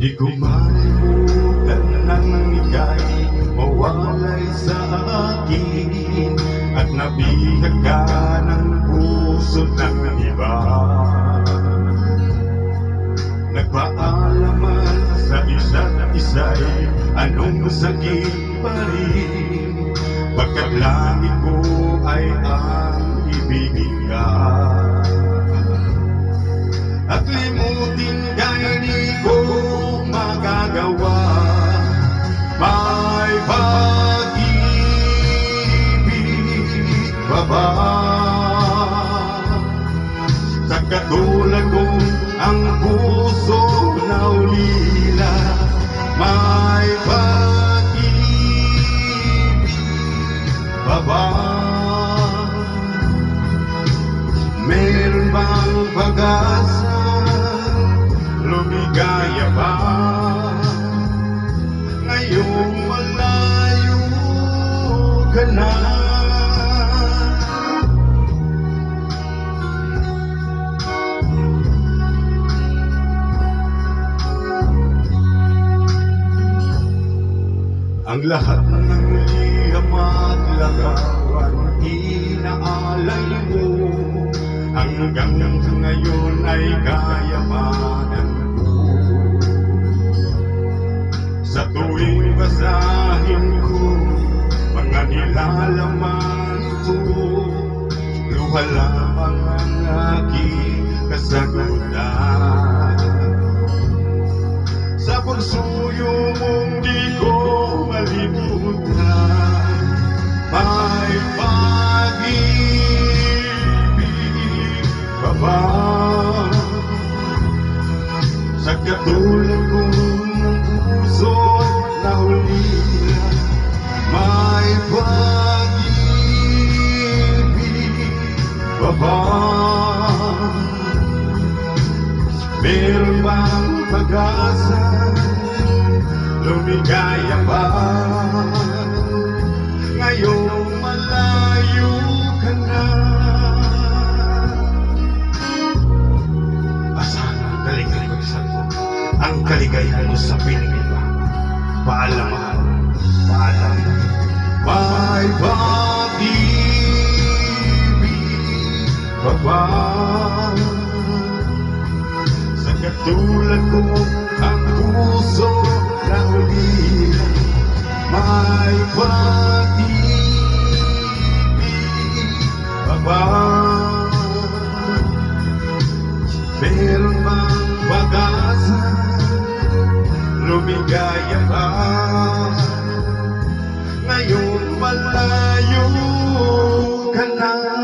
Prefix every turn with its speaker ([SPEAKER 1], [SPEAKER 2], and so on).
[SPEAKER 1] Di ko malimutan nang ika'y mawalay sa akin at nabihag ka ng puso ng iba. Nagpaalaman sa isa't isa'y anong sakit pa rin, pagkat langit ko ay ang ibigin ka. At limutin ka'y di ko magagawa, may pag-ibig pa ba? Sa katulad kong ang puso na ulila, may pag-ibig pa ba? Meron bang pag-asa, lumigaya ba? Ngayong malayo ka na. Ang lahat ng liham at larawan inaalay mo, hanggang ngayon ay kayamanan ko. Sa tuwing basahin ko mga nilalaman ito, luha lamang ang aking kasagutan. Sa pagsuyo mong di ko malimutan, may pag-ibig pa ba? Sa katulad kong puso na ulila, may pag-ibig pa ba? Meron bang pag-asa, lumigaya ba? Ngayong malayo ka na. Asahan ang kaligay ko sa ko, ang kaligay mo sa piling iba. Paalam, mahal, paalam. May pag-ibig pa ba? Sa katulad ko ang puso na ulila, may pag-ibig pa ba? Meron bang pag-asa, lumigaya ba? Ngayon malayo ka na.